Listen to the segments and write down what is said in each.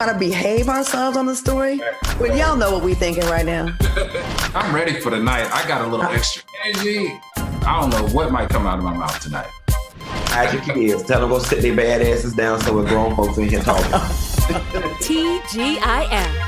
to behave ourselves on the story. But y'all know what we thinking right now. I'm ready for the night. I got a little extra energy. I don't know what might come out of my mouth tonight. Hide your kids. Tell them go sit their bad asses down so we're grown folks in here talking. TGIF.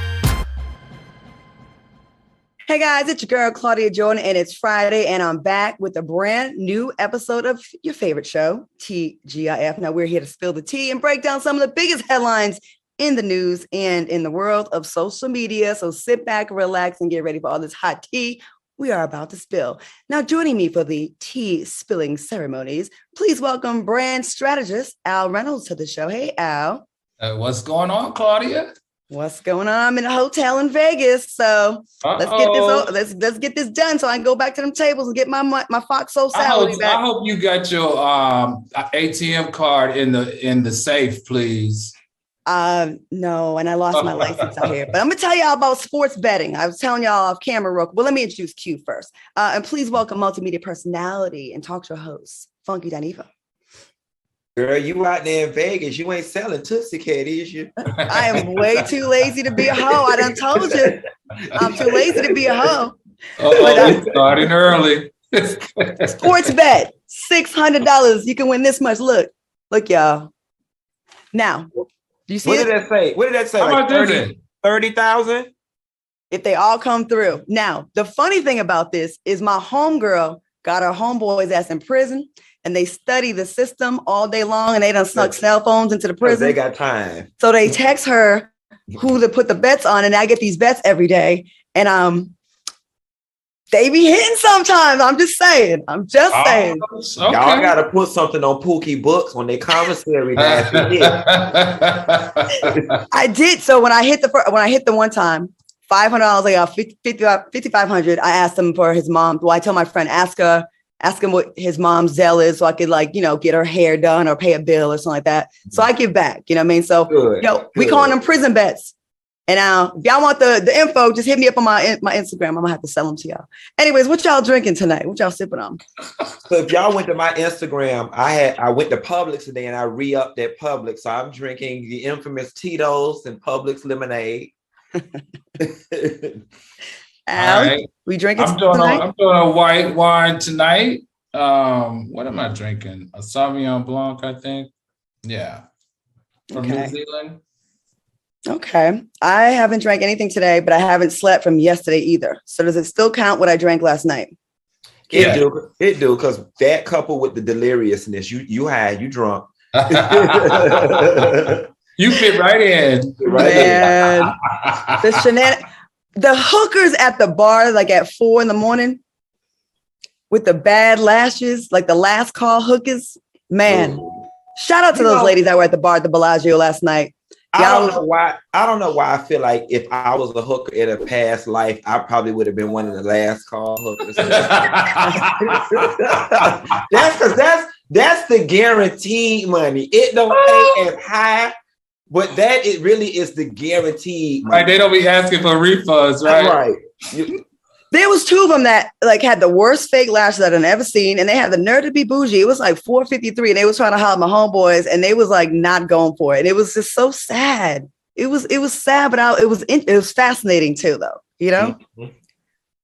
Hey guys, it's your girl Claudia Jordan, and it's Friday, and I'm back with a brand new episode of your favorite show, TGIF. Now we're here to spill the tea and break down some of the biggest headlines in the news and in the world of social media. So sit back, relax, and get ready for all this hot tea we are about to spill. Now joining me for the tea spilling ceremonies, please welcome brand strategist Al Reynolds to the show. Hey, Al. What's going on, Claudia? What's going on? I'm in a hotel in Vegas, so let's get this done so I can go back to them tables and get my FOXSOUL salary back. I hope you got your ATM card in the safe, please. No, and I lost my license out here. But I'm gonna tell y'all about sports betting. I was telling y'all off camera real quick. Well, let me introduce Q first. And please welcome multimedia personality and talk show host, Funky Daniva. Girl, you out there in Vegas, you ain't selling Tootsie Cat, is you? I am way too lazy to be a hoe. I done told you. I'm too lazy to be a hoe. Starting early. Sports bet, $600. You can win this much. Look, y'all. Now, do you see What did that say? What did that say? How like much is it? 30,000? If they all come through. Now, the funny thing about this is my homegirl got her homeboys ass in prison, and they study the system all day long, and they done snuck cell phones into the prison. They got time. So they text her who to put the bets on, and I get these bets every day. And they be hitting sometimes. I'm just saying. Okay. Y'all got to put something on Pookie books on their commissary. I did. So when I hit the one time, $500, I got $5,500. I asked him for his mom. Well, I tell my friend, ask him what his mom's Zelle is so I could get her hair done or pay a bill or something like that. So I give back, you know what I mean? So, we calling them prison bets. And now if y'all want the info, just hit me up on my Instagram. I'm gonna have to sell them to y'all. Anyways, what y'all drinking tonight? What y'all sipping on? So if y'all went to my Instagram, I went to Publix today and I re-upped at Publix. So I'm drinking the infamous Tito's and Publix lemonade. Al, right. We drinking tonight? I'm doing a white wine tonight. What am I drinking? A Sauvignon Blanc, I think. Yeah. From New Zealand. Okay. I haven't drank anything today, but I haven't slept from yesterday either. So does it still count what I drank last night? It do, because that coupled with the deliriousness, you drunk. You fit right in. Man, the hookers at the bar, like at 4 a.m. with the bad lashes, like the last call hookers. Man, shout out to those ladies that were at the bar at the Bellagio last night. I don't know why I feel like if I was a hooker in a past life, I probably would have been one of the last call hookers. That's the guaranteed money. It don't pay as high, but it really is the guaranteed money. Right, they don't be asking for refunds, right? Right. There was 2 of them that had the worst fake lashes that I've ever seen, and they had the nerve to be bougie. It was like $4.53, and they was trying to holler at my homeboys, and they was like not going for it. And it was just so sad. It was sad, but it was fascinating too, though. You know,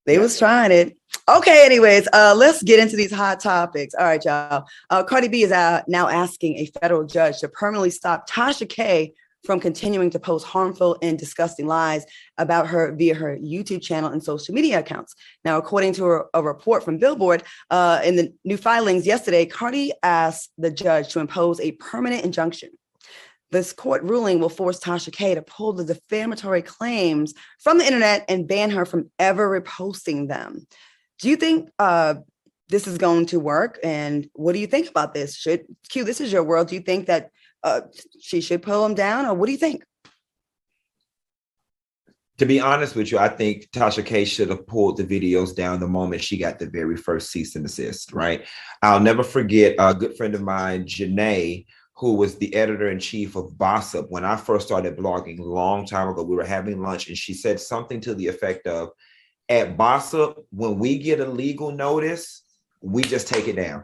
they was trying it. Okay, anyways, let's get into these hot topics. All right, y'all. Cardi B is now asking a federal judge to permanently stop Tasha K from continuing to post harmful and disgusting lies about her via her YouTube channel and social media accounts. Now, according to a report from Billboard, in the new filings yesterday, Cardi asked the judge to impose a permanent injunction. This court ruling will force Tasha K to pull the defamatory claims from the internet and ban her from ever reposting them. Do you think this is going to work? And what do you think about this? Q, this is your world. Do you think that she should pull him down, or what do you think? To be honest with you, I think Tasha K should have pulled the videos down the moment she got the very first cease and desist, right? I'll never forget a good friend of mine, Janae, who was the editor-in-chief of Bossip. When I first started blogging a long time ago, we were having lunch and she said something to the effect of, at Bossip, when we get a legal notice, we just take it down.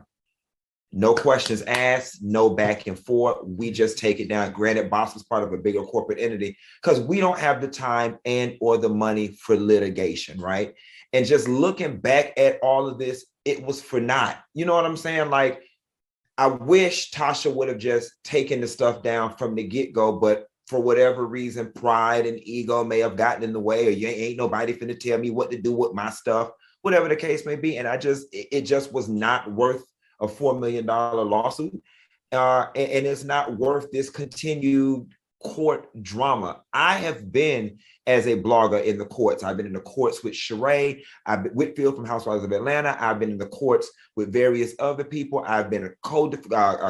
No questions asked, no back and forth. We just take it down. Granted, Boss was part of a bigger corporate entity because we don't have the time and or the money for litigation, right? And just looking back at all of this, it was for naught. You know what I'm saying? Like, I wish Tasha would have just taken the stuff down from the get-go, but for whatever reason, pride and ego may have gotten in the way, or you ain't nobody finna tell me what to do with my stuff, whatever the case may be. And it just was not worth a $4 million lawsuit. And it's not worth this continued court drama. I have been, as a blogger, in the courts. I've been in the courts with Sheree, I've been Whitfield from Housewives of Atlanta. I've been in the courts with various other people. I've been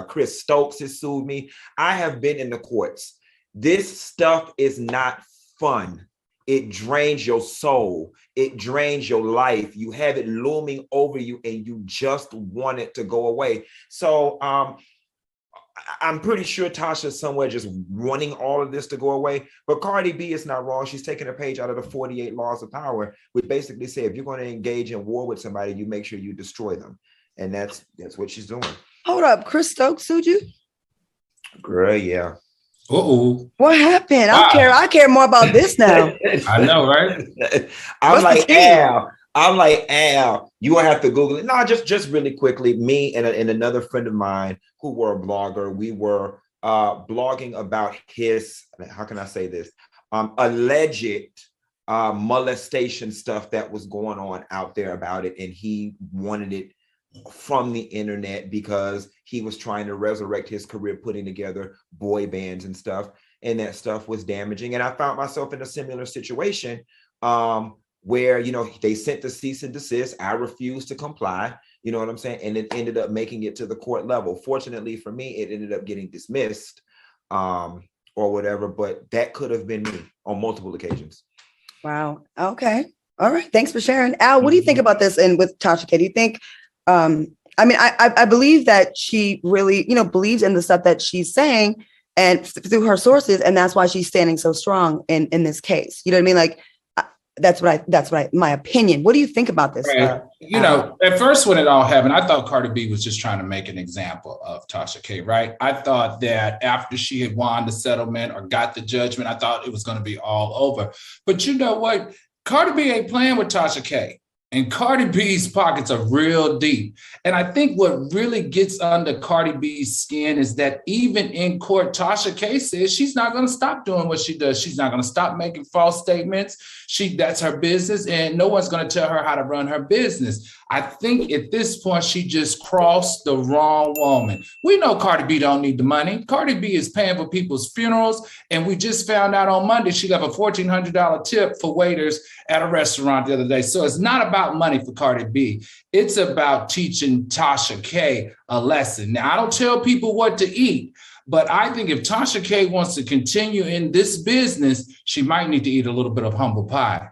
Chris Stokes has sued me. I have been in the courts. This stuff is not fun. It drains your soul. It drains your life. You have it looming over you and you just want it to go away. So I'm pretty sure Tasha's somewhere just wanting all of this to go away. But Cardi B is not wrong. She's taking a page out of the 48 Laws of Power, which basically say if you're going to engage in war with somebody, you make sure you destroy them. And that's what she's doing. Hold up. Chris Stokes sued you? Girl, yeah. Uh-oh. What happened? Wow. I care more about this now. I know, right? I'm like, Al, you gonna have to Google it. No, just really quickly, me and another friend of mine who were a blogger, we were blogging about his, how can I say this, alleged molestation stuff that was going on out there about it. And he wanted it from the internet because he was trying to resurrect his career putting together boy bands and stuff, and that stuff was damaging. And I found myself in a similar situation where, you know, they sent the cease and desist. I refused to comply, you know what I'm saying? And it ended up making it to the court level. Fortunately for me, it ended up getting dismissed or whatever, but that could have been me on multiple occasions. Wow. Okay. All right. Thanks for sharing. Al, what do you think about this? And with Tasha K, do you think, I believe that she really, you know, believes in the stuff that she's saying and through her sources. And that's why she's standing so strong in this case. You know what I mean? Like, that's my opinion. What do you think about this? Right. You know, at first when it all happened, I thought Cardi B was just trying to make an example of Tasha K, right? I thought that after she had won the settlement or got the judgment, I thought it was going to be all over. But you know what? Cardi B ain't playing with Tasha K. And Cardi B's pockets are real deep. And I think what really gets under Cardi B's skin is that even in court, Tasha K says she's not going to stop doing what she does. She's not going to stop making false statements. That's her business, and no one's going to tell her how to run her business. I think at this point, she just crossed the wrong woman. We know Cardi B don't need the money. Cardi B is paying for people's funerals. And we just found out on Monday, she got a $1,400 tip for waiters at a restaurant the other day. So it's not about money for Cardi B. It's about teaching Tasha K a lesson. Now, I don't tell people what to eat, but I think if Tasha K wants to continue in this business, she might need to eat a little bit of humble pie.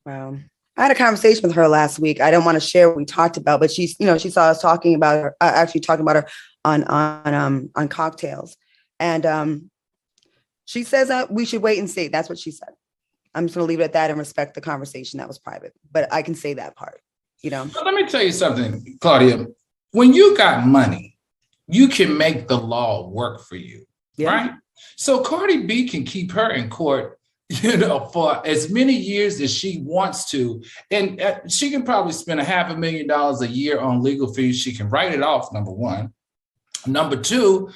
Wow. I had a conversation with her last week. I don't want to share what we talked about, but she saw us talking about her, actually talking about her on cocktails. And she says that we should wait and see. That's what she said. I'm just going to leave it at that and respect the conversation that was private, but I can say that part, you know. But let me tell you something, Claudia. When you got money, you can make the law work for you, right? So Cardi B can keep her in court, you know, for as many years as she wants to. And she can probably spend $500,000 a year on legal fees. She can write it off, number one. Number two,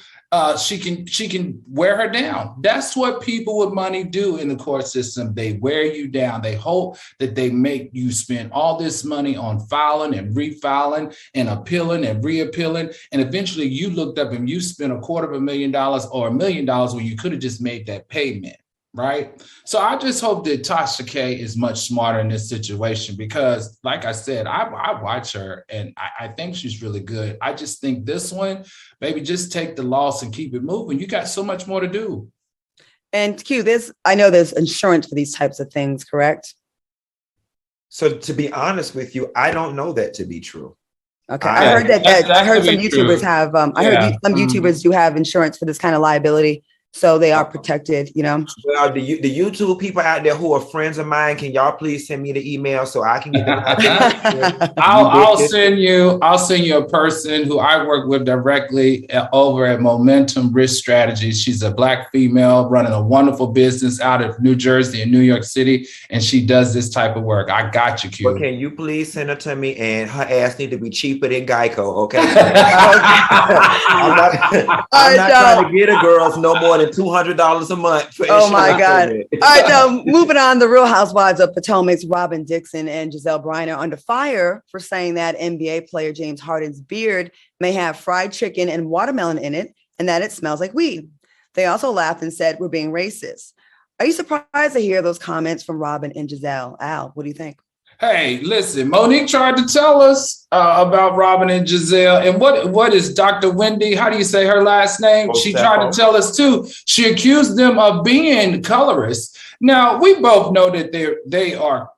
she can wear her down. That's what people with money do in the court system. They wear you down. They hope that they make you spend all this money on filing and refiling and appealing and reappealing. And eventually you looked up and you spent $250,000 or $1 million when you could have just made that payment. Right. So I just hope that Tasha K is much smarter in this situation because, like I said, I watch her and I think she's really good. I just think this one, maybe just take the loss and keep it moving. You got so much more to do. And Q, I know there's insurance for these types of things, correct? So to be honest with you, I don't know that to be true. Okay, I heard that I heard some YouTubers have. I heard some YouTubers do have insurance for this kind of liability. So they are protected, you know. Well, the YouTube people out there who are friends of mine, can y'all please send me the email so I can get the I'll send you a person who I work with directly over at Momentum Risk Strategies. She's a Black female running a wonderful business out of New Jersey and New York City, and she does this type of work. I got you, Q. But can you please send her to me? And her ass need to be cheaper than Geico, okay? I'm not trying to get a girls no more than $200 a month. Oh my God. All right, now moving on, the Real Housewives of Potomac's Robin Dixon and Giselle Bryant are under fire for saying that NBA player James Harden's beard may have fried chicken and watermelon in it and that it smells like weed. They also laughed and said, we're being racist. Are you surprised to hear those comments from Robin and Giselle? Al, what do you think? Hey, listen, Monique tried to tell us about Robin and Giselle. And what is Dr. Wendy? How do you say her last name? She tried to tell us too. She accused them of being colorists. Now, we both know that they are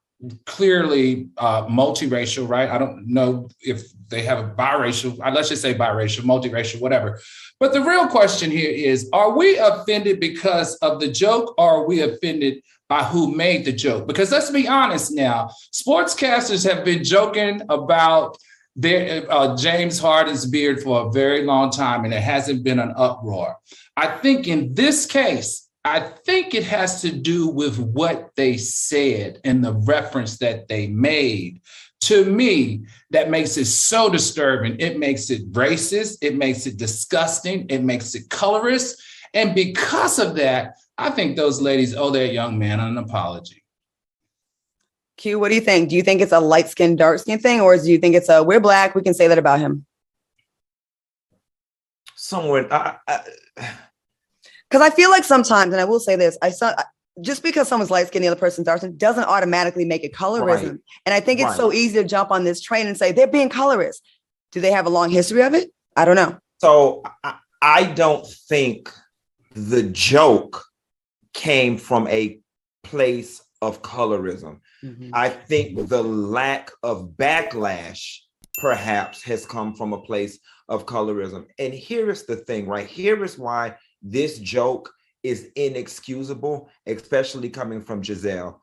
clearly multiracial, right? I don't know if they have a biracial, let's just say biracial, multiracial, whatever. But the real question here is, are we offended because of the joke, or are we offended by who made the joke? Because let's be honest now, sportscasters have been joking about their James Harden's beard for a very long time, and it hasn't been an uproar. I think in this case, I think it has to do with what they said and the reference that they made. To me, that makes it so disturbing. It makes it racist. It makes it disgusting. It makes it colorist. And because of that, I think those ladies owe that young man an apology. Q, what do you think? Do you think it's a light skin, dark skin thing, or do you think it's we're Black, we can say that about him? Somewhere, because I feel like sometimes, and I will say this, just because someone's light skin, the other person's dark skin, doesn't automatically make it colorism. Right. And I think it's so easy to jump on this train and say they're being colorist. Do they have a long history of it? I don't know. So I don't think the joke came from a place of colorism. Mm-hmm. I think the lack of backlash perhaps has come from a place of colorism. And here is the thing, right? Here is why this joke is inexcusable, especially coming from Giselle.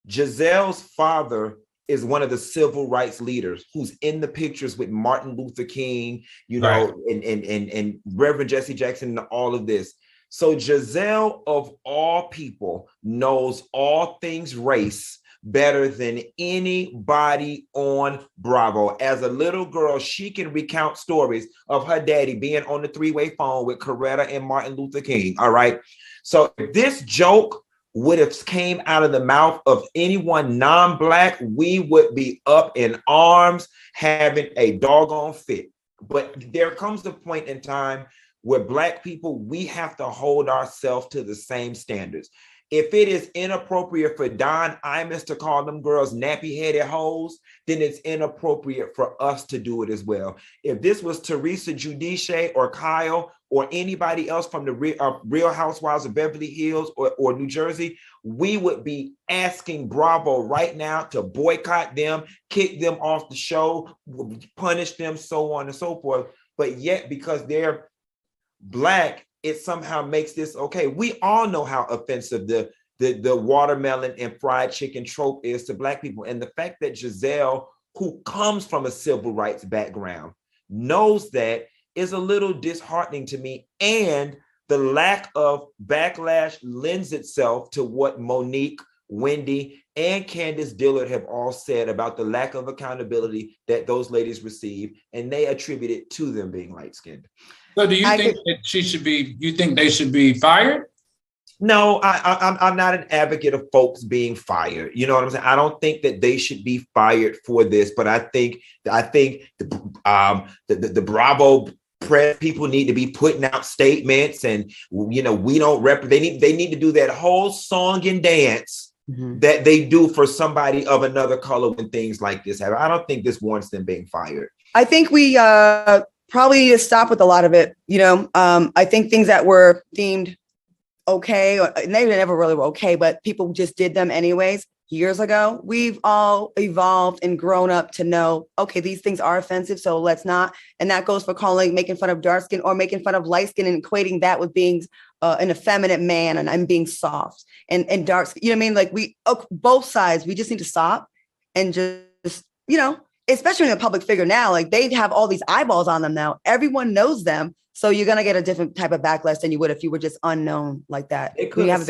Giselle's father is one of the civil rights leaders who's in the pictures with Martin Luther King, right, and Reverend Jesse Jackson and all of this. So Giselle, of all people, knows all things race better than anybody on Bravo. As a little girl, she can recount stories of her daddy being on the three-way phone with Coretta and Martin Luther King, all right? So if this joke would have came out of the mouth of anyone non-Black, we would be up in arms having a doggone fit. But there comes a point in time where Black people, we have to hold ourselves to the same standards. If it is inappropriate for Don Imus to call them girls nappy-headed hoes, then it's inappropriate for us to do it as well. If this was Teresa Giudice or Kyle or anybody else from the Real Housewives of Beverly Hills or New Jersey, we would be asking Bravo right now to boycott them, kick them off the show, punish them, so on and so forth. But yet, because they're Black, it somehow makes this okay. We all know how offensive the watermelon and fried chicken trope is to Black people. And the fact that Giselle, who comes from a civil rights background, knows that is a little disheartening to me. And the lack of backlash lends itself to what Monique, Wendy, and Candace Dillard have all said about the lack of accountability that those ladies receive, and they attribute it to them being light-skinned. So do you think that you think they should be fired? No, I'm not an advocate of folks being fired. You know what I'm saying? I don't think that they should be fired for this, but I think the Bravo press people need to be putting out statements, and we don't they need to do that whole song and dance that they do for somebody of another color when things like this happen. I don't think this warrants them being fired. I think we probably need to stop with a lot of it. I think things that were deemed okay, or they never really were okay, but people just did them anyways, years ago. We've all evolved and grown up to know, okay, these things are offensive, so let's not. And that goes for making fun of dark skin or making fun of light skin and equating that with being an effeminate man and being soft and dark skin. You know what I mean? Like both sides, we just need to stop and just, especially in a public figure now, like they have all these eyeballs on them now. Everyone knows them. So you're going to get a different type of backlash than you would if you were just unknown like that. They could have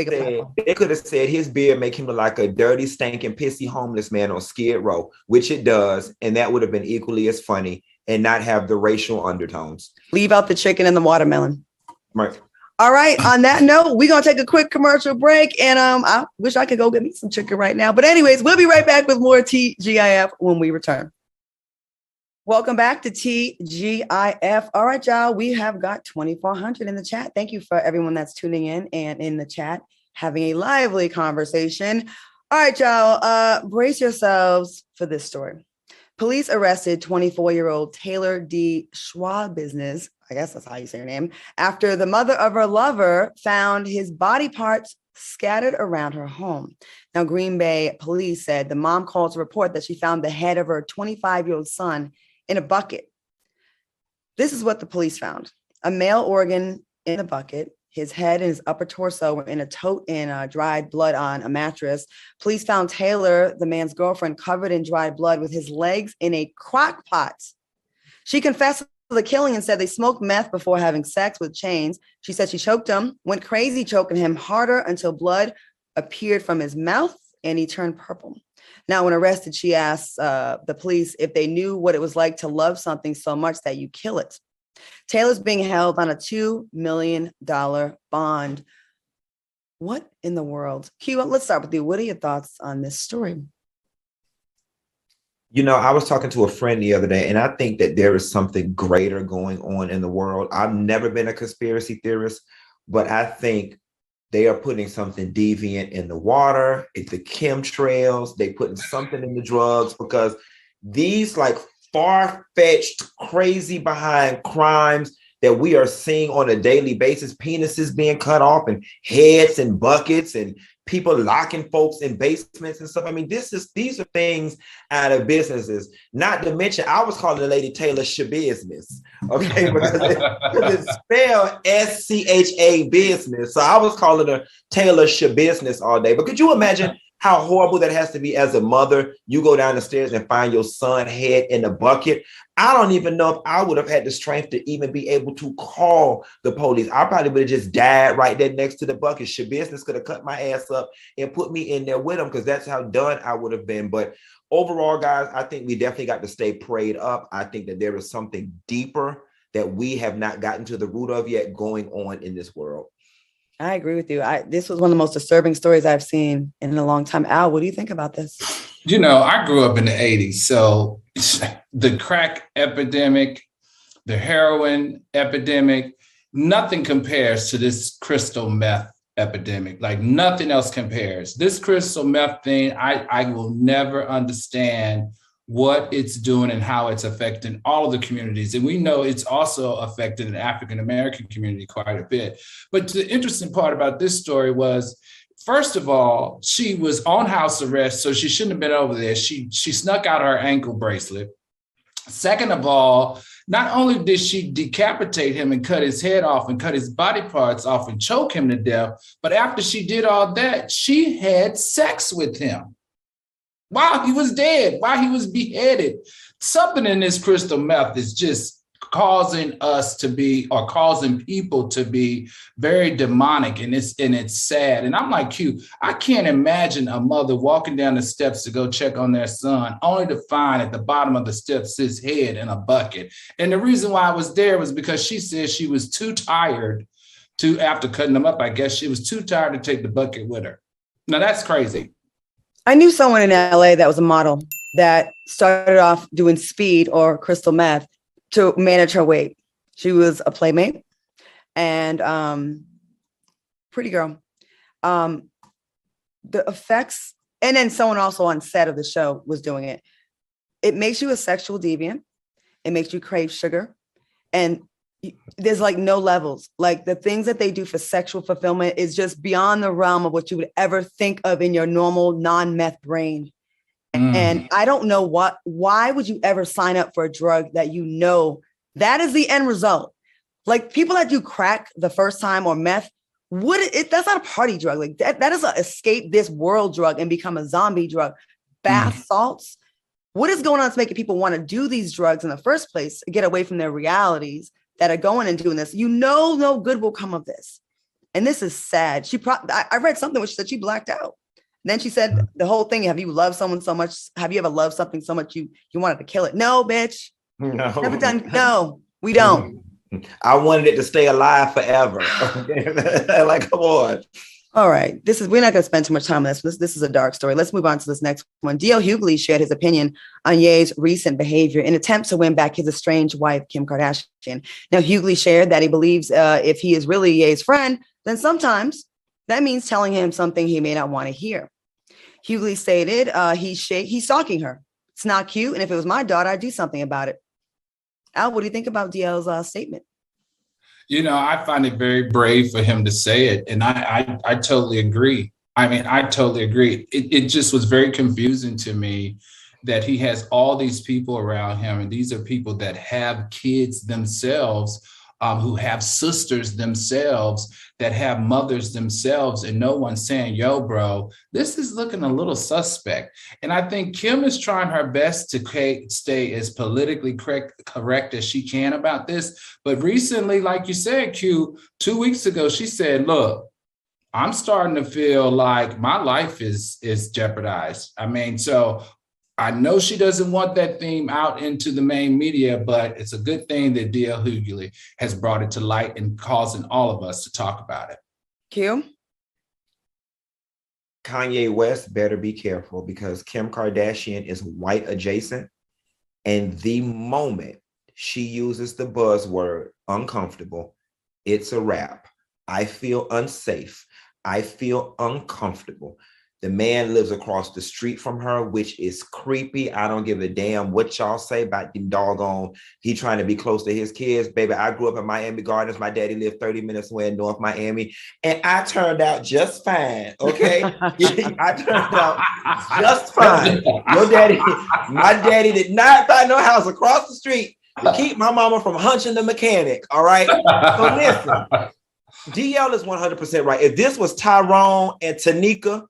said his beard make him look like a dirty, stinking, pissy homeless man on Skid Row, which it does. And that would have been equally as funny and not have the racial undertones. Leave out the chicken and the watermelon. Right. All right. On that note, we're going to take a quick commercial break. And I wish I could go get me some chicken right now. But anyways, we'll be right back with more TGIF when we return. Welcome back to TGIF. All right, y'all. We have got 2,400 in the chat. Thank you for everyone that's tuning in and in the chat, having a lively conversation. All right, y'all. Brace yourselves for this story. Police arrested 24-year-old Taylor D. Schwab business. I guess that's how you say her name. After the mother of her lover found his body parts scattered around her home. Now, Green Bay police said the mom called to report that she found the head of her 25-year-old son in a bucket. This is what the police found. A male organ in a bucket. His head and his upper torso were in a tote and dried blood on a mattress. Police found Taylor, the man's girlfriend, covered in dried blood with his legs in a crock pot. She confessed to the killing and said they smoked meth before having sex with chains. She said she choked him, went crazy choking him harder until blood appeared from his mouth and he turned purple. Now, when arrested, she asked the police if they knew what it was like to love something so much that you kill it. Taylor's being held on a $2 million bond. What in the world? Q, let's start with you. What are your thoughts on this story? I was talking to a friend the other day, and I think that there is something greater going on in the world. I've never been a conspiracy theorist, but I think they are putting something deviant in the water, the chemtrails, they putting something in the drugs, because these like far-fetched, crazy behind crimes that we are seeing on a daily basis, penises being cut off and heads and buckets and people locking folks in basements and stuff. I mean, these are things out of businesses. Not to mention, I was calling the lady Taylor Shabusiness, okay, because it's spelled SCHA business. So I was calling her Taylor Shabusiness all day. But could you imagine how horrible that has to be as a mother? You go down the stairs and find your son head in a bucket. I don't even know if I would have had the strength to even be able to call the police. I probably would have just died right there next to the bucket. Shabusiness could have cut my ass up and put me in there with him, because that's how done I would have been. But overall, guys, I think we definitely got to stay prayed up. I think that there is something deeper that we have not gotten to the root of yet going on in this world. I agree with you. This was one of the most disturbing stories I've seen in a long time. Al, what do you think about this? I grew up in the 80s. So the crack epidemic, the heroin epidemic, nothing compares to this crystal meth epidemic. Like nothing else compares. This crystal meth thing, I will never understand what it's doing and how it's affecting all of the communities. And we know it's also affecting the African-American community quite a bit. But the interesting part about this story was, first of all, she was on house arrest, so she shouldn't have been over there. She snuck out her ankle bracelet. Second of all, not only did she decapitate him and cut his head off and cut his body parts off and choke him to death, but after she did all that, she had sex with him while he was dead, while he was beheaded. Something in this crystal meth is just causing people to be very demonic, and it's sad. And I'm like, Q, I can't imagine a mother walking down the steps to go check on their son, only to find at the bottom of the steps his head in a bucket. And the reason why I was there was because she said she was too tired after cutting them up, I guess she was too tired to take the bucket with her. Now that's crazy. I knew someone in LA that was a model that started off doing speed or crystal meth to manage her weight. She was a playmate and pretty girl. The effects, and then someone also on set of the show was doing it. It makes you a sexual deviant. It makes you crave sugar. And there's like no levels. Like the things that they do for sexual fulfillment is just beyond the realm of what you would ever think of in your normal non-meth brain. And I don't know why would you ever sign up for a drug that you know that is the end result? Like people that do crack the first time or meth, that's not a party drug. Like that is an escape this world drug and become a zombie drug. Bath salts. What is going on that's making people want to do these drugs in the first place, get away from their realities that are going and doing this? You know, no good will come of this. And this is sad. I read something which said she blacked out. Then she said the whole thing, have you loved someone so much? Have you ever loved something so much you wanted to kill it? No, bitch. No. Never done. No, we don't. I wanted it to stay alive forever. Like, come on. All right. We're not going to spend too much time on this. This is a dark story. Let's move on to this next one. D.L. Hughley shared his opinion on Ye's recent behavior in attempt to win back his estranged wife, Kim Kardashian. Now, Hughley shared that he believes if he is really Ye's friend, then sometimes that means telling him something he may not want to hear. Hughley stated he's stalking her. It's not cute. And if it was my daughter, I'd do something about it. Al, what do you think about DL's statement? You know, I find it very brave for him to say it. And I totally agree. I mean, I totally agree. It just was very confusing to me that he has all these people around him. And these are people that have kids themselves, who have sisters themselves, that have mothers themselves, and no one's saying, yo, bro, this is looking a little suspect. And I think Kim is trying her best to stay as politically correct as she can about this. But recently, like you said, Q, 2 weeks ago, she said, look, I'm starting to feel like my life is jeopardized. I mean, so I know she doesn't want that theme out into the main media, but it's a good thing that D.L. Hughley has brought it to light and causing all of us to talk about it. Q? Kanye West better be careful because Kim Kardashian is white adjacent. And the moment she uses the buzzword uncomfortable, it's a wrap. I feel unsafe. I feel uncomfortable. The man lives across the street from her, which is creepy. I don't give a damn what y'all say about the doggone. He trying to be close to his kids. Baby, I grew up in Miami Gardens. My daddy lived 30 minutes away in North Miami. And I turned out just fine, okay? I turned out just fine. My daddy did not buy no house across the street to keep my mama from hunching the mechanic, all right? So listen, DL is 100% right. If this was Tyrone and Tanika,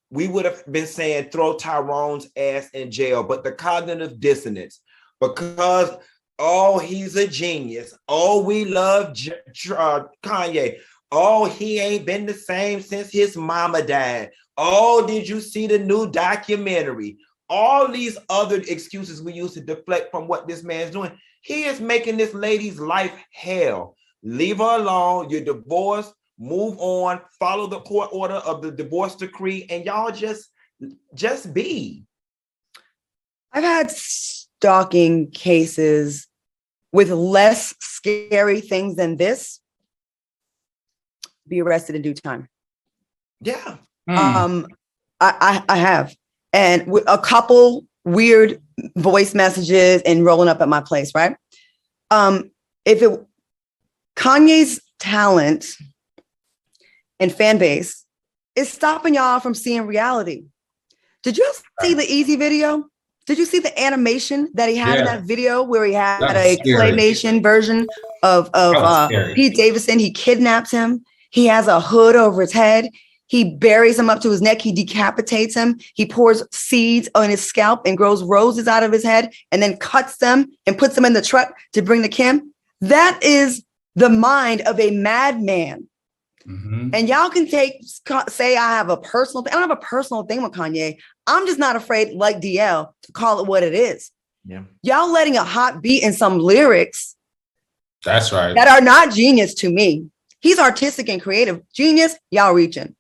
we would have been saying throw Tyrone's ass in jail, but the cognitive dissonance, because, oh, he's a genius. Oh, we love Kanye. Oh, he ain't been the same since his mama died. Oh, did you see the new documentary? All these other excuses we use to deflect from what this man's doing. He is making this lady's life hell. Leave her alone. You're divorced. Move on, follow the court order of the divorce decree, and y'all just be. I've had stalking cases with less scary things than this. Be arrested in due time. Yeah. I have. And with a couple weird voice messages and rolling up at my place, right? Kanye's talent and fan base is stopping y'all from seeing reality. Did you see the Easy video? Did you see the animation that he had in that video where he had a claymation version of Pete Davidson? He kidnaps him. He has a hood over his head. He buries him up to his neck. He decapitates him. He pours seeds on his scalp and grows roses out of his head and then cuts them and puts them in the truck to bring to Kim. That is the mind of a madman. Mm-hmm. And y'all can say I have a personal thing. I don't have a personal thing with Kanye. I'm just not afraid, like DL, to call it what it is. Yeah. Y'all letting a hot beat and some lyrics. That's right. That are not genius to me. He's artistic and creative. Genius, y'all reaching.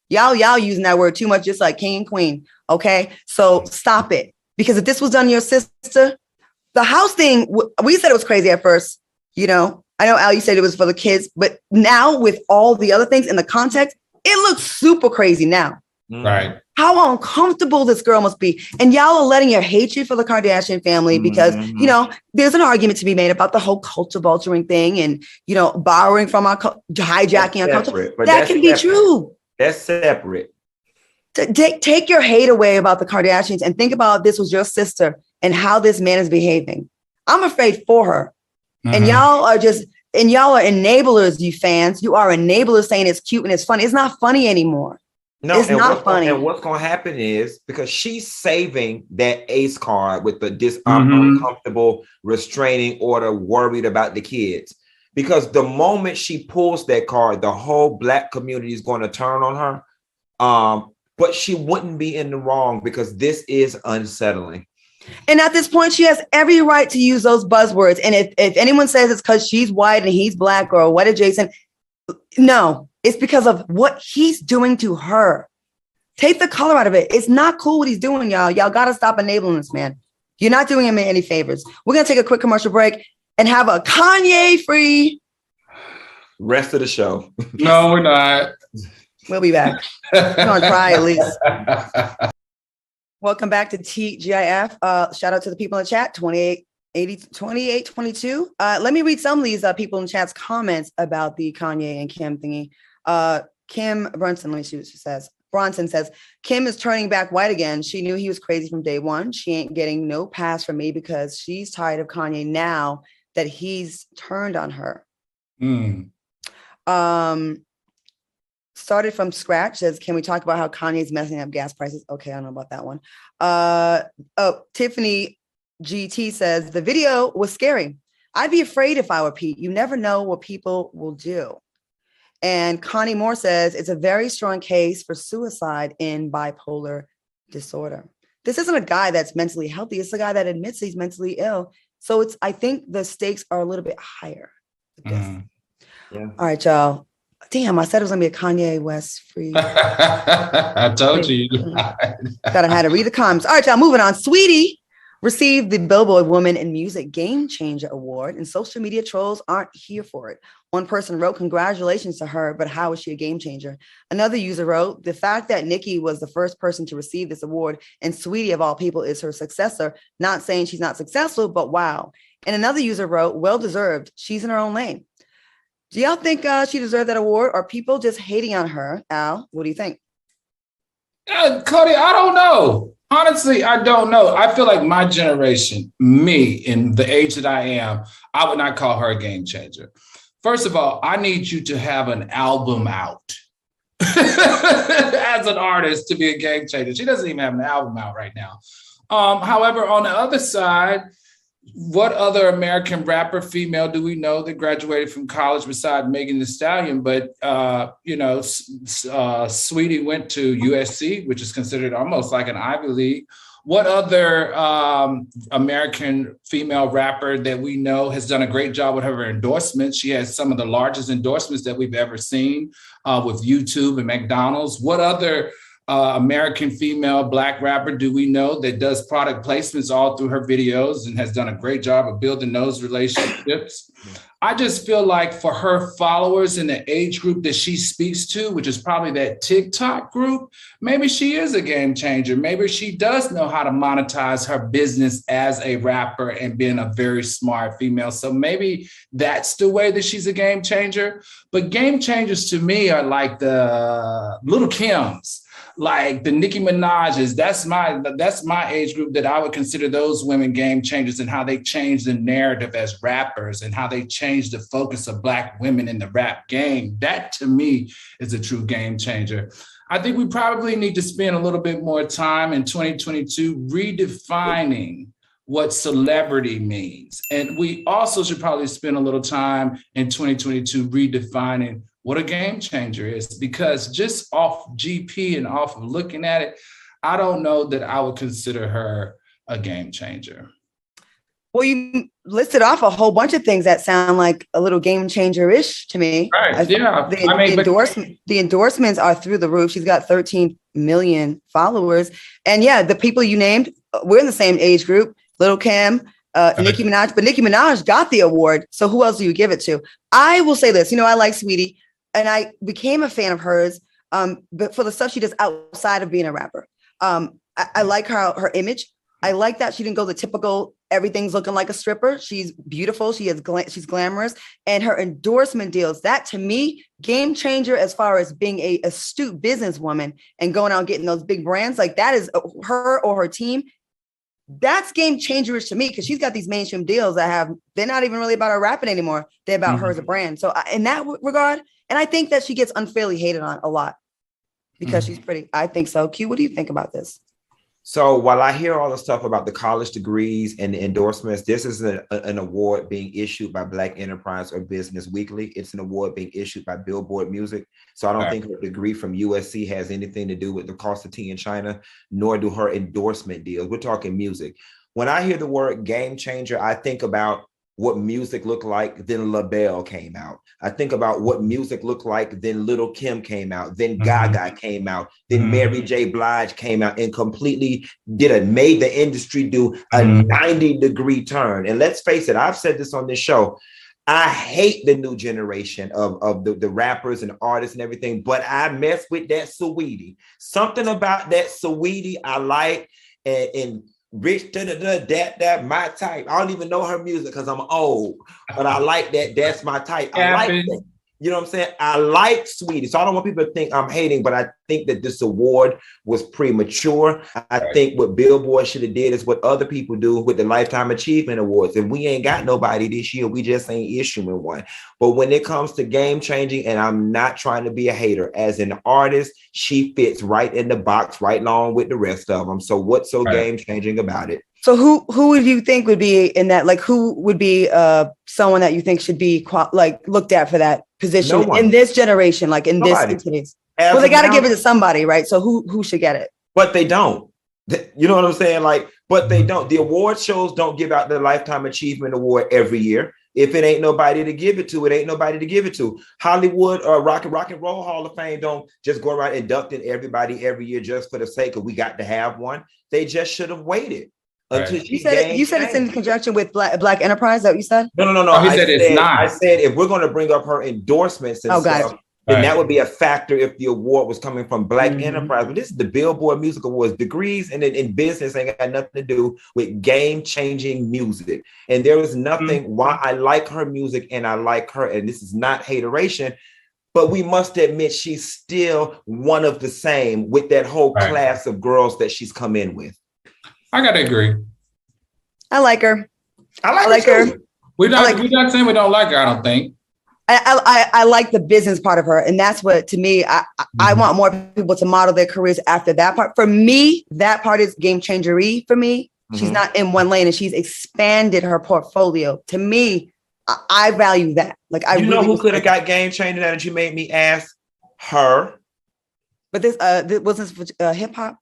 Y'all using that word too much, just like king and queen. Okay, so stop it. Because if this was done to your sister, the house thing, we said it was crazy at first, you know. I know, Al, you said it was for the kids, but now with all the other things in the context, it looks super crazy now. Right. how uncomfortable this girl must be. And y'all are letting your hatred for the Kardashian family because, you know, there's an argument to be made about the whole culture vulturing thing and, you know, borrowing from our hijacking our culture. That can be true. That's separate. Take your hate away about the Kardashians and think about this was your sister and how this man is behaving. I'm afraid for her. And y'all are enablers, you fans. You are enablers saying it's cute and it's funny. It's not funny anymore. No, it's not funny. And what's going to happen is because she's saving that ace card with the uncomfortable restraining order, worried about the kids. Because the moment she pulls that card, the whole Black community is going to turn on her. But she wouldn't be in the wrong because this is unsettling. And at this point, she has every right to use those buzzwords. And if anyone says it's because she's white and he's Black or what adjacent, no. It's because of what he's doing to her. Take the color out of it. It's not cool what he's doing, y'all. Y'all got to stop enabling this man. You're not doing him any favors. We're going to take a quick commercial break and have a Kanye-free rest of the show. No, we're not. We'll be back. We're going to try at least. Welcome back to TGIF. Shout out to the people in the chat, 2822. Let me read some of these people in the chat's comments about the Kanye and Kim thingy. Kim Brunson, let me see what she says. Bronson says, Kim is turning back white again. She knew he was crazy from day one. She ain't getting no pass from me because she's tired of Kanye now that he's turned on her. Started from scratch says, can we talk about how Kanye's messing up gas prices? Okay, I don't know about that one. Tiffany GT says, the video was scary. I'd be afraid if I were Pete. You never know what people will do. And Connie Moore says, it's a very strong case for suicide in bipolar disorder. This isn't a guy that's mentally healthy. It's a guy that admits he's mentally ill. So I think the stakes are a little bit higher with this. Yeah. All right, y'all. Damn, I said it was going to be a Kanye West free. I told you. Gotta have to read the comments. All right, y'all, moving on. Saweetie received the Billboard Woman in Music Game Changer Award, and social media trolls aren't here for it. One person wrote, congratulations to her, but how is she a game changer? Another user wrote, the fact that Nicki was the first person to receive this award and Saweetie of all people is her successor, not saying she's not successful, but wow. And another user wrote, well-deserved. She's in her own lane. Do y'all think she deserved that award, or people just hating on her? Al, what do you think? Claudia, I don't know. Honestly, I don't know. I feel like my generation, me, in the age that I am, I would not call her a game changer. First of all, I need you to have an album out as an artist to be a game changer. She doesn't even have an album out right now. However, on the other side, what other American rapper female do we know that graduated from college besides Megan Thee Stallion? But, Saweetie went to USC, which is considered almost like an Ivy League. What other American female rapper that we know has done a great job with her endorsements? She has some of the largest endorsements that we've ever seen with YouTube and McDonald's. What other American female Black rapper do we know that does product placements all through her videos and has done a great job of building those relationships? I just feel like for her followers in the age group that she speaks to, which is probably that TikTok group, maybe she is a game changer. Maybe she does know how to monetize her business as a rapper and being a very smart female. So maybe that's the way that she's a game changer. But game changers to me are like the Little Kims, like the Nicki Minaj's. That's my age group that I would consider those women game changers, and how they change the narrative as rappers and how they change the focus of Black women in the rap game. That to me is a true game changer. I think we probably need to spend a little bit more time in 2022 redefining what celebrity means. And we also should probably spend a little time in 2022 redefining what a game changer is, because just off GP and off of looking at it, I don't know that I would consider her a game changer. Well, you listed off a whole bunch of things that sound like a little game changer-ish to me. Right, yeah. The endorsements are through the roof. She's got 13 million followers. And yeah, the people you named, we're in the same age group, Lil' Kim, Nicki Minaj, but Nicki Minaj got the award. So who else do you give it to? I will say this, I like Saweetie, and I became a fan of hers but for the stuff she does outside of being a rapper. I like her image. I like that she didn't go the typical everything's looking like a stripper. She's beautiful. She's glamorous, and her endorsement deals, that to me, game changer as far as being a astute businesswoman and going out and getting those big brands. Like that is her or her team. That's game changerish to me because she's got these mainstream deals they're not even really about her rapping anymore. They're about her as a brand. So in that regard, and I think that she gets unfairly hated on a lot because she's pretty. I think so. Q, what do you think about this? So while I hear all the stuff about the college degrees and the endorsements, this is an award being issued by Black Enterprise or Business Weekly. It's an award being issued by Billboard Music. So I don't think her degree from USC has anything to do with the cost of tea in China, nor do her endorsement deals. We're talking music. When I hear the word game changer, I think about what music looked like, then LaBelle came out. I think about what music looked like, then Little Kim came out, then Gaga came out, then Mary J. Blige came out and completely made the industry do a 90-degree turn. And let's face it, I've said this on this show, I hate the new generation of the rappers and artists and everything, but I mess with that Saweetie. Something about that Saweetie I like, and Rich, that my type. I don't even know her music because I'm old, but I like that. That's my type. I like that. You know what I'm saying? I like Saweetie. So I don't want people to think I'm hating, but I think that this award was premature. I think what Billboard should have did is what other people do with the Lifetime Achievement Awards. And we ain't got nobody this year. We just ain't issuing one. But when it comes to game changing, and I'm not trying to be a hater, as an artist, she fits right in the box, right along with the rest of them. So what's so game changing about it? So who would you think would be in that? Like, who would be someone that you think should be looked at for that position in this generation? Like in today's. Well, they got to give it to somebody, right? So who should get it? But they don't. You know what I'm saying? But they don't. The award shows don't give out the Lifetime Achievement Award every year. If it ain't nobody to give it to, it ain't nobody to give it to. Hollywood or Rock and Roll Hall of Fame don't just go around inducting everybody every year just for the sake of we got to have one. They just should have waited. You said it's in conjunction with Black Enterprise. Is that what you said? No. I said if we're going to bring up her endorsements and stuff, then that would be a factor if the award was coming from Black Enterprise. But this is the Billboard Music Awards. Degrees and in business ain't got nothing to do with game-changing music. And there is nothing why I like her music and I like her. And this is not hateration, but we must admit she's still one of the same with that whole class of girls that she's come in with. I gotta agree. I like her. I like her. We're not saying we don't like her, I don't think. I like the business part of her. And that's what, to me, I want more people to model their careers after that part. For me, that part is game changery for me. She's not in one lane and she's expanded her portfolio. To me, I value that. Like, I know who could have got game changing that you made me ask? Her. But this was this for hip hop?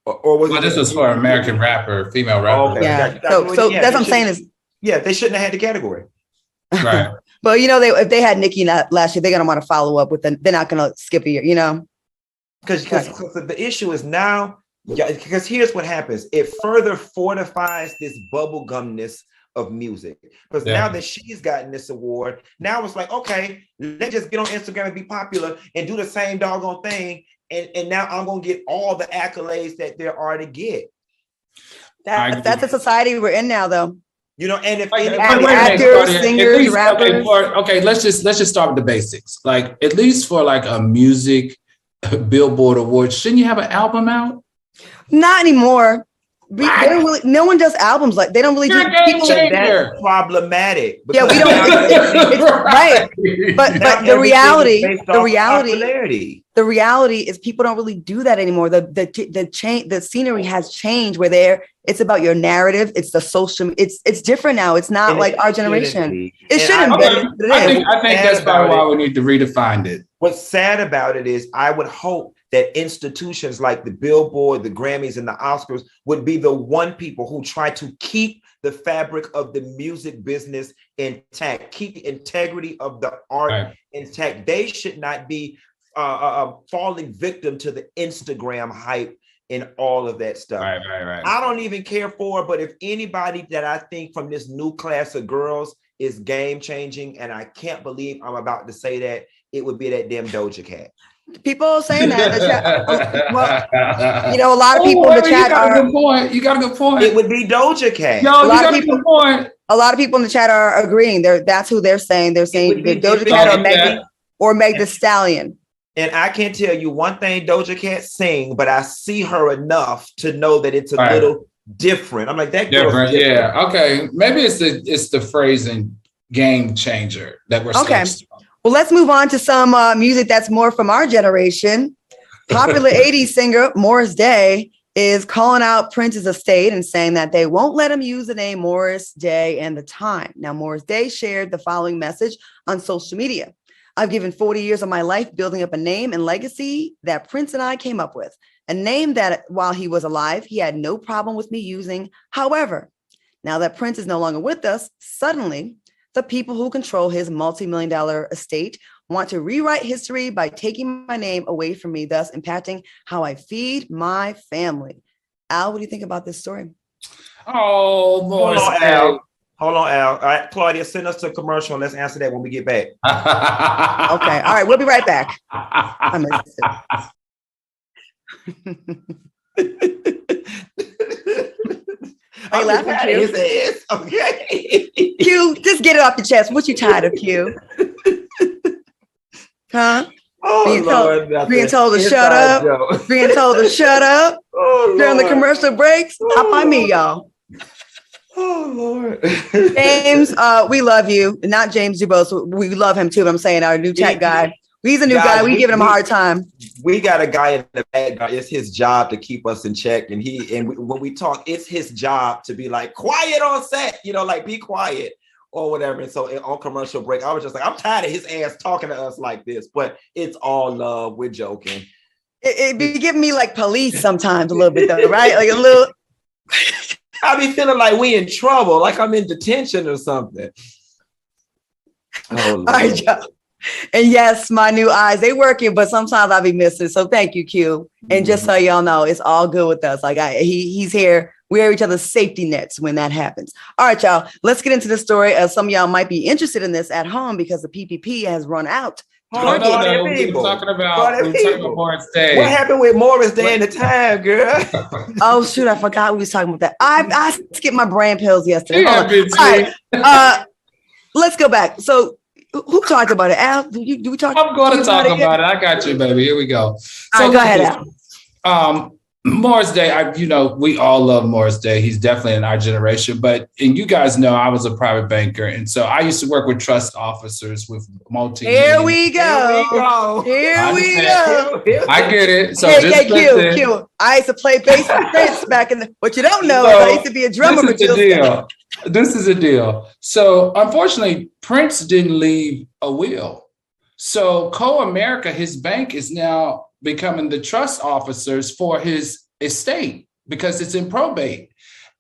Or was this was for American rapper, female rapper. Oh, okay. Yeah. So that's what I'm saying is. Yeah, they shouldn't have had the category. Right. But if they had Nicki last year, they're gonna want to follow up with them. They're not gonna skip a year, Because the issue is now, because here's what happens. It further fortifies this bubblegumness of music. Because now that she's gotten this award, now it's like, okay, let's just get on Instagram and be popular and do the same doggone thing. And now I'm going to get all the accolades that there are to get. That's a society we're in now, though. And if actors, singers, rappers. Okay, let's just start with the basics. Like, at least for like a music Billboard award, shouldn't you have an album out? Not anymore. They don't really, no one does albums like they don't really do people like that. That's problematic. Yeah, we don't. It's right, but the reality is people don't really do that anymore. The scenery has changed where it's about your narrative. It's the social. It's different now. It's not like our generation. It shouldn't be. I think that's probably why we need to redefine it. What's sad about it is I would hope that institutions like the Billboard, the Grammys, and the Oscars would be the one people who try to keep the fabric of the music business intact, keep the integrity of the art intact. They should not be falling victim to the Instagram hype and all of that stuff. Right. I don't even care for it, but if anybody that I think from this new class of girls is game changing, and I can't believe I'm about to say that, it would be that damn Doja Cat. People saying that. The chat, well, you know, a lot of people in the chat are. Good point. You got a good point. It would be Doja Cat. No, you got a good point. A lot of people in the chat are agreeing. That's who they're saying. They're saying Doja Cat or Meg Thee Stallion. And I can't tell you one thing Doja Cat sing, but I see her enough to know that it's a little different. I'm like, that different. Yeah. Okay. Maybe it's the phrasing game changer that we're okay. Well, let's move on to some music that's more from our generation. Popular 80s singer Morris Day is calling out Prince's estate and saying that they won't let him use the name Morris Day and the time. Now, Morris Day shared the following message on social media. I've given 40 years of my life building up a name and legacy that Prince and I came up with, a name that while he was alive, he had no problem with me using. However, now that Prince is no longer with us, suddenly the people who control his multi-million-dollar estate want to rewrite history by taking my name away from me, thus impacting how I feed my family. Al, what do you think about this story? Oh, Morris Day. Hold on, Al. All right, Claudia, send us to a commercial and let's answer that when we get back. Okay. All right. We'll be right back. I missed it. Are you laughing, Q? Okay. Q, just get it off your chest. What you tired of, Q? Huh? Oh, being told to shut up. Being told to shut up during the commercial breaks. How by me, y'all? Oh, Lord. James, we love you. Not James Dubose. We love him too. I'm saying our new chat guy. He's a new guy. We giving him a hard time. We got a guy in the back. It's his job to keep us in check. And when we talk, it's his job to be like, quiet on set, like be quiet or whatever. And so on commercial break, I was just like, I'm tired of his ass talking to us like this, but it's all love. We're joking. It be giving me like police sometimes a little bit though, right? Like a little. I be feeling like we in trouble, like I'm in detention or something. Oh, Lord. All right, y'all. And yes, my new eyes, they working, but sometimes I'll be missing. So thank you, Q. And just so y'all know, it's all good with us. Like he's here. We are each other's safety nets when that happens. All right, y'all. Let's get into the story. Some of y'all might be interested in this at home because the PPP has run out. No, we're talking about Morris Day. What happened with Morris Day and the time, girl? Oh, shoot. I forgot we was talking about that. I skipped my brain pills yesterday. Yeah, all right. Let's go back. So who talked about it? Al, do we talk? I'm going to talk about it. I got you, baby. Here we go. So all right, go ahead, Al. Morris Day, we all love Morris Day. He's definitely in our generation, and you guys know I was a private banker. And so I used to work with trust officers with Here we go. I get it. So Q. I used to play bass with Prince back in what you don't know is I used to be a drummer. This is a deal. So unfortunately, Prince didn't leave a will. So Co-America, his bank, is now becoming the trust officers for his estate because it's in probate.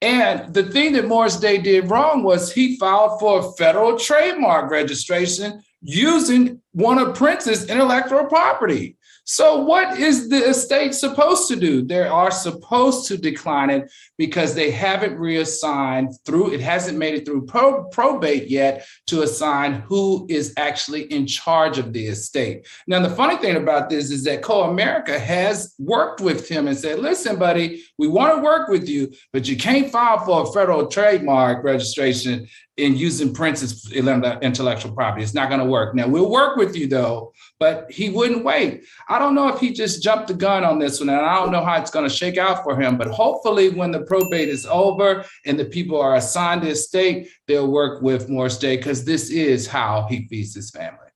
And the thing that Morris Day did wrong was he filed for a federal trademark registration using one of Prince's intellectual property. So what is the estate supposed to do? They are supposed to decline it because they haven't reassigned it hasn't made it through probate yet to assign who is actually in charge of the estate. Now, the funny thing about this is that Co-America has worked with him and said, listen, buddy, we want to work with you, but you can't file for a federal trademark registration in using Prince's intellectual property. It's not going to work. Now, we'll work with you, though, but he wouldn't wait. I don't know if he just jumped the gun on this one, and I don't know how it's going to shake out for him, but hopefully when the probate is over and the people are assigned the estate, they'll work with Morris Day because this is how he feeds his family.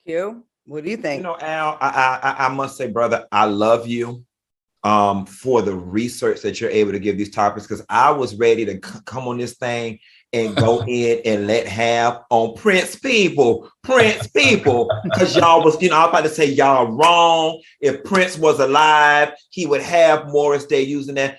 Q, what do you think? Al, I must say, brother, I love you for the research that you're able to give these topics because I was ready to come on this thing and go in and let have on Prince people, because y'all was, I was about to say y'all wrong. If Prince was alive, he would have Morris Day using that.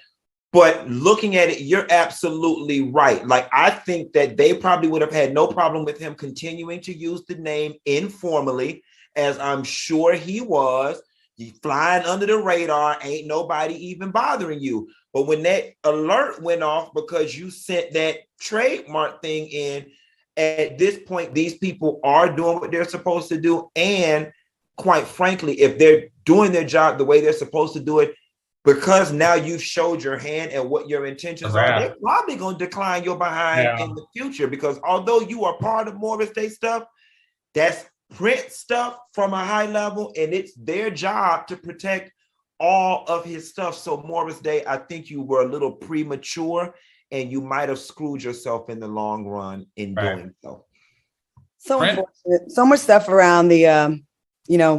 But looking at it, you're absolutely right. Like, I think that they probably would have had no problem with him continuing to use the name informally, as I'm sure he was. You flying under the radar, ain't nobody even bothering you. But when that alert went off because you sent that trademark thing in, at this point, these people are doing what they're supposed to do. And quite frankly, if they're doing their job the way they're supposed to do it, because now you've showed your hand and what your intentions are, they're probably going to decline your behind in the future. Because although you are part of Morris Day stuff, that's print stuff from a high level, and it's their job to protect all of his stuff. So Morris Day, I think you were a little premature, and you might have screwed yourself in the long run in doing so. So unfortunate. So much stuff around the,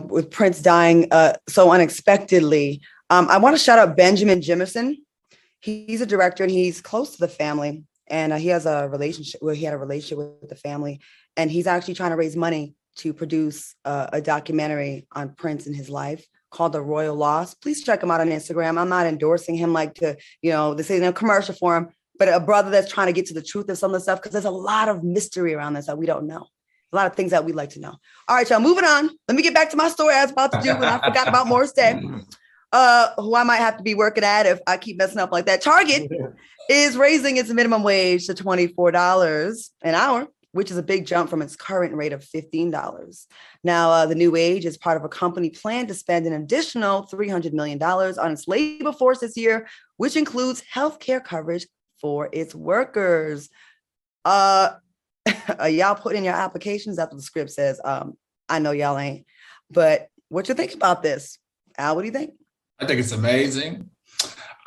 with Prince dying so unexpectedly. I want to shout out Benjamin Jimison. He's a director and he's close to the family, and he has a relationship where he had a relationship with the family, and he's actually trying to raise money to produce a documentary on Prince and his life called The Royal Loss. Please check him out on Instagram. I'm not endorsing him this is a commercial for him, but a brother that's trying to get to the truth of some of the stuff, because there's a lot of mystery around this that we don't know. A lot of things that we'd like to know. All right, y'all, moving on. Let me get back to my story I was about to do when I forgot about Morris Day. Who I might have to be working at if I keep messing up like that. Target is raising its minimum wage to $24 an hour, which is a big jump from its current rate of $15. Now, the new wage is part of a company plan to spend an additional $300 million on its labor force this year, which includes healthcare coverage for its workers. Y'all put in your applications. That's what the script says. I know y'all ain't, but what you think about this? Al, what do you think? I think it's amazing.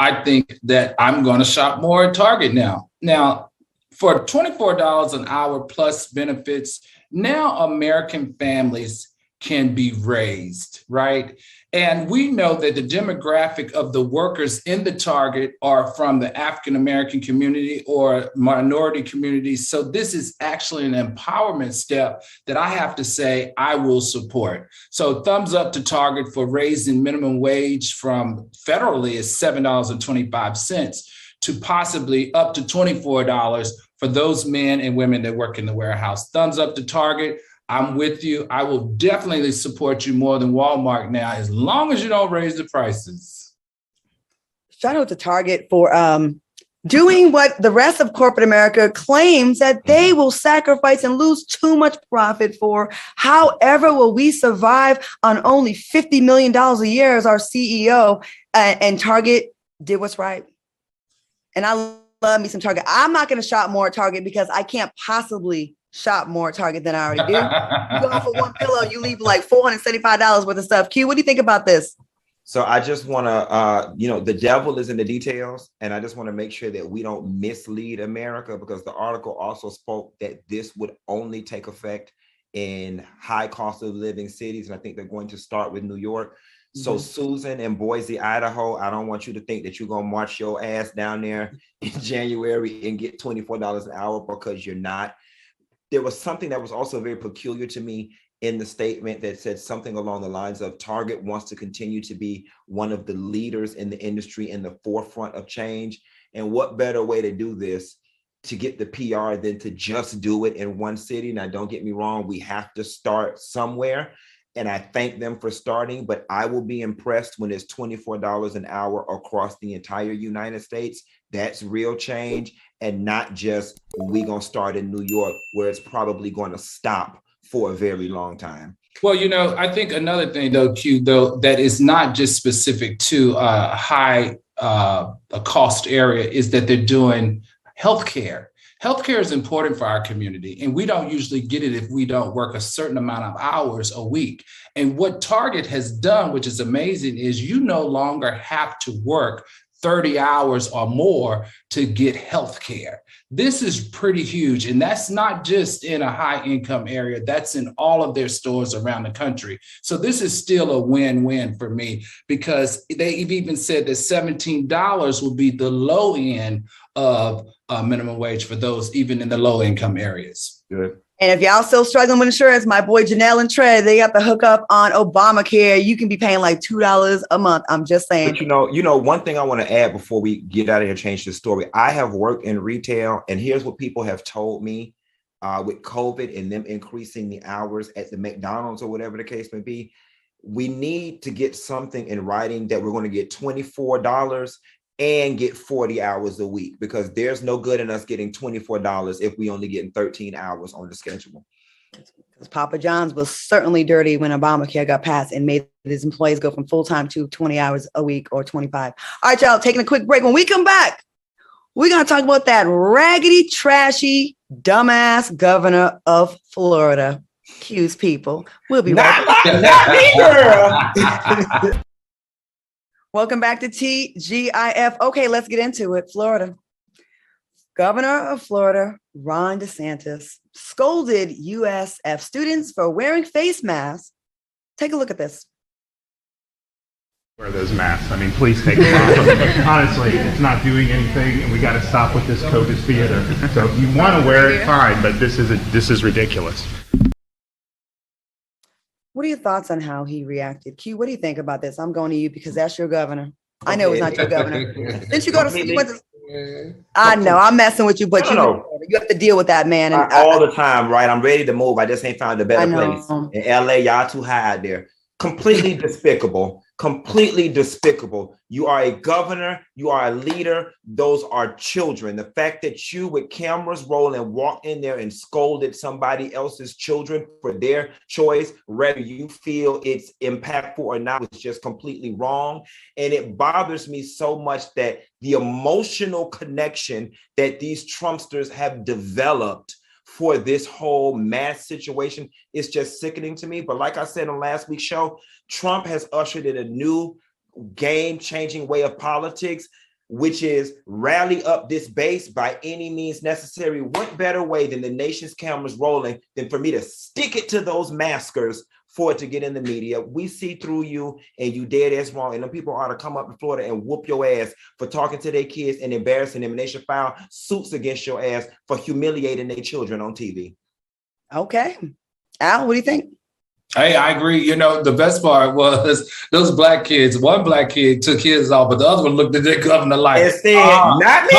I think that I'm going to shop more at Target now. Now, for $24 an hour plus benefits, now American families can be raised, right? And we know that the demographic of the workers in the Target are from the African-American community or minority communities. So this is actually an empowerment step that I have to say I will support. So thumbs up to Target for raising minimum wage from federally is $7.25 to possibly up to $24 for those men and women that work in the warehouse. Thumbs up to Target. I'm with you. I will definitely support you more than Walmart now, as long as you don't raise the prices. Shout out to Target for doing what the rest of corporate America claims that they will sacrifice and lose too much profit for. However, will we survive on only $50 million a year as our CEO? And Target did what's right. And I love me some Target. I'm not going to shop more at Target because I can't possibly shop more at Target than I already do. You go for one pillow, you leave like $475 worth of stuff. Q, what do you think about this? So I just want to, the devil is in the details. And I just want to make sure that we don't mislead America, because the article also spoke that this would only take effect in high cost of living cities. And I think they're going to start with New York. So Susan in Boise, Idaho, I don't want you to think that you're going to march your ass down there in January and get $24 an hour, because you're not. There was something that was also very peculiar to me in the statement that said something along the lines of Target wants to continue to be one of the leaders in the industry, in the forefront of change. And what better way to do this to get the PR than to just do it in one city? Now, don't get me wrong, we have to start somewhere. And I thank them for starting, but I will be impressed when it's $24 an hour across the entire United States. That's real change, and not just we gonna start in New York, where it's probably going to stop for a very long time. Well, I think another thing though, Q, that is not just specific to a high cost area is that they're doing healthcare. Healthcare is important for our community, and we don't usually get it if we don't work a certain amount of hours a week. And what Target has done, which is amazing, is you no longer have to work 30 hours or more to get healthcare. This is pretty huge. And that's not just in a high income area, that's in all of their stores around the country. So this is still a win-win for me, because they've even said that $17 will be the low end of minimum wage for those even in the low income areas. Good. And if y'all still struggling with insurance, my boy Janelle and Trey, they got the hookup on Obamacare. You can be paying like $2 a month. I'm just saying. But one thing I want to add before we get out of here and change the story. I have worked in retail, and here's what people have told me with COVID and them increasing the hours at the McDonald's or whatever the case may be. We need to get something in writing that we're going to get $24 and get 40 hours a week, because there's no good in us getting $24 if we only getting 13 hours on the schedule. Because Papa John's was certainly dirty when Obamacare got passed and made his employees go from full-time to 20 hours a week or 25. All right, y'all, taking a quick break. When we come back, we're going to talk about that raggedy, trashy, dumbass governor of Florida. Excuse people. We'll be right back. Not me, girl. Welcome back to TGIF. Okay, let's get into it. Florida. Governor of Florida, Ron DeSantis, scolded USF students for wearing face masks. Take a look at this. Wear those masks. I mean, please take them off. Honestly, it's not doing anything, and we got to stop with this COVID theater. So if you want to wear it, fine, but this is ridiculous. What are your thoughts on how he reacted? Q, what do you think about this? I'm going to you because that's your governor. I know it's not your governor. Didn't you go to? I know I'm messing with you, but you have to deal with that, man. And all the time, right? I'm ready to move. I just ain't found a better place. In LA, y'all too high out there. Completely despicable. Completely despicable. You are a governor. You are a leader. Those are children. The fact that you, with cameras rolling, walked in there and scolded somebody else's children for their choice, whether you feel it's impactful or not, is just completely wrong. And it bothers me so much that the emotional connection that these Trumpsters have developed for this whole mass situation is just sickening to me. But like I said on last week's show, Trump has ushered in a new game-changing way of politics, which is rally up this base by any means necessary. What better way than the nation's cameras rolling than for me to stick it to those maskers for it to get in the media? We see through you and you dead ass wrong. And them people ought to come up in Florida and whoop your ass for talking to their kids and embarrassing them. And they should file suits against your ass for humiliating their children on TV. Okay. Al, what do you think? Hey, I agree. You know, the best part was those black kids. One black kid took his off, but the other one looked at their governor like, not me,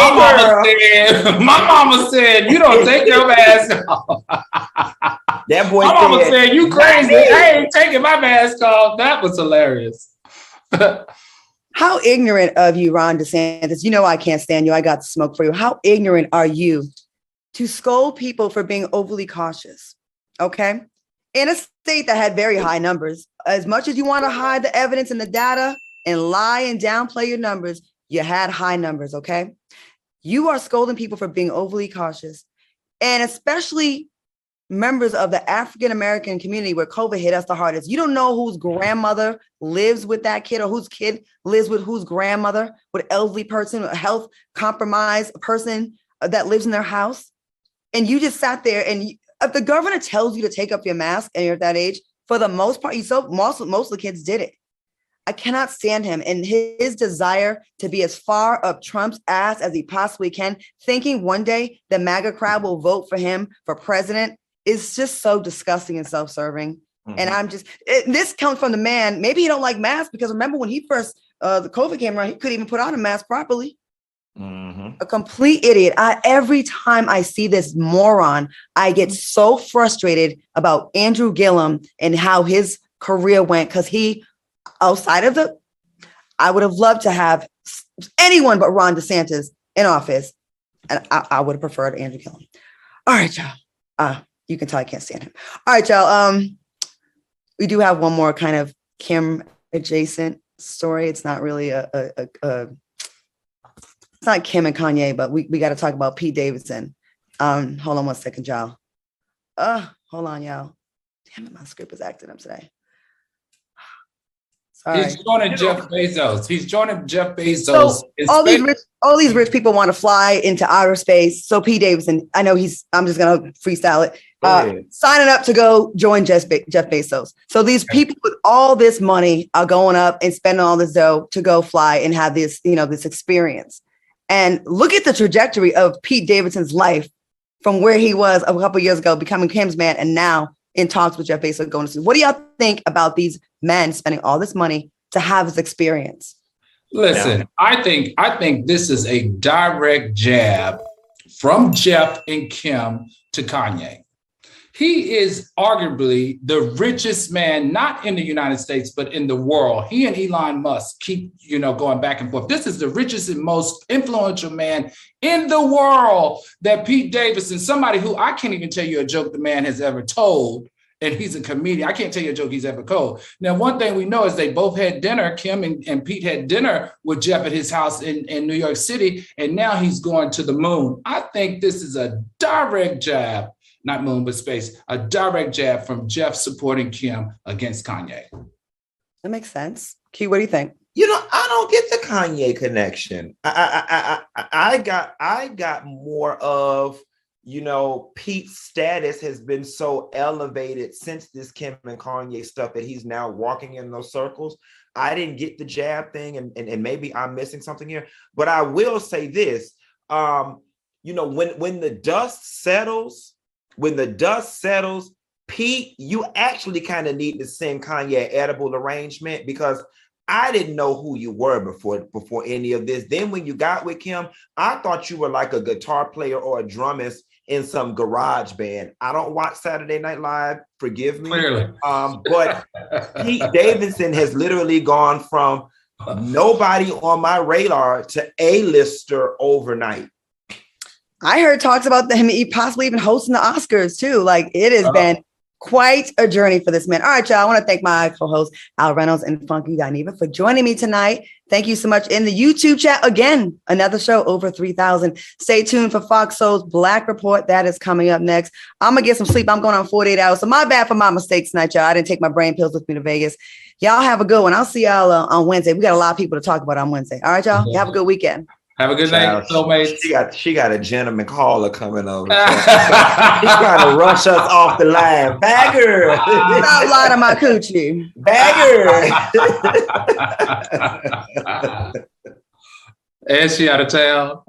my mama said, you don't take your mask off. That boy my mama said, you crazy. I ain't taking my mask off. That was hilarious. How ignorant of you, Ron DeSantis. You know I can't stand you. I got the smoke for you. How ignorant are you to scold people for being overly cautious? Okay? In a state that had very high numbers, as much as you want to hide the evidence and the data and lie and downplay your numbers, you had high numbers, okay? You are scolding people for being overly cautious, and especially members of the African-American community where COVID hit us the hardest. You don't know whose grandmother lives with that kid or whose kid lives with whose grandmother, with an elderly person, a health compromised person that lives in their house. And you just sat there and if the governor tells you to take up your mask and you're at that age, for the most part, most of the kids did it. I cannot stand him and his desire to be as far up Trump's ass as he possibly can, thinking one day the MAGA crowd will vote for him for president is just so disgusting and self-serving. Mm-hmm. And this comes from the man, maybe he don't like masks because remember when he first, the COVID came around, he couldn't even put on a mask properly. Mm-hmm. A complete idiot. Every time I see this moron, I get so frustrated about Andrew Gillum and how his career went because he, outside of I would have loved to have anyone but Ron DeSantis in office, and I would have preferred Andrew Gillum. All right, y'all. You can tell I can't stand him. All right, y'all. We do have one more kind of Kim adjacent story. It's not really it's not Kim and Kanye, but we got to talk about Pete Davidson. Hold on one second, y'all. Hold on, y'all. Damn it, my script is acting up today. Sorry. He's joining Jeff Bezos. So all these rich people want to fly into outer space. So Pete Davidson, I know I'm just going to freestyle it. Signing up to go join Jeff Bezos. So these people with all this money are going up and spending all this dough to go fly and have this, this experience. And look at the trajectory of Pete Davidson's life from where he was a couple of years ago, becoming Kim's man, and now in talks with Jeff Bezos going to see. What do y'all think about these men spending all this money to have this experience? Listen, I think this is a direct jab from Jeff and Kim to Kanye. He is arguably the richest man, not in the United States, but in the world. He and Elon Musk keep, going back and forth. This is the richest and most influential man in the world that Pete Davidson, somebody who I can't even tell you a joke the man has ever told, and he's a comedian. I can't tell you a joke he's ever told. Now, one thing we know is they both had dinner. Kim and Pete had dinner with Jeff at his house in New York City, and now he's going to the moon. I think this is a direct jab, not moon, but space, a direct jab from Jeff supporting Kim against Kanye. That makes sense. Q, what do you think? You know, I don't get the Kanye connection. I got more of, you know, Pete's status has been so elevated since this Kim and Kanye stuff that he's now walking in those circles. I didn't get the jab thing, and maybe I'm missing something here. But I will say this, you know, when the dust settles, Pete, you actually kind of need to send Kanye an edible arrangement, because I didn't know who you were before any of this. Then when you got with Kim, I thought you were like a guitar player or a drummist in some garage band. I don't watch Saturday Night Live, forgive me. Clearly. But Pete Davidson has literally gone from nobody on my radar to A-lister overnight. I heard talks about him possibly even hosting the Oscars too. Like, it has been quite a journey for this man. All right, y'all. I want to thank my co-hosts, Al Reynolds and Funky Dineva, for joining me tonight. Thank you so much. In the YouTube chat, again, another show over 3,000. Stay tuned for Fox Soul's Black Report. That is coming up next. I'm going to get some sleep. I'm going on 48 hours. So my bad for my mistakes tonight, y'all. I didn't take my brain pills with me to Vegas. Y'all have a good one. I'll see y'all on Wednesday. We got a lot of people to talk about on Wednesday. All right, y'all. You have a good weekend. Have a good night, soulmates. She got a gentleman caller coming over. She's trying to rush us off the line. Bagger. Stop lying to my coochie. Bagger. And she out of town.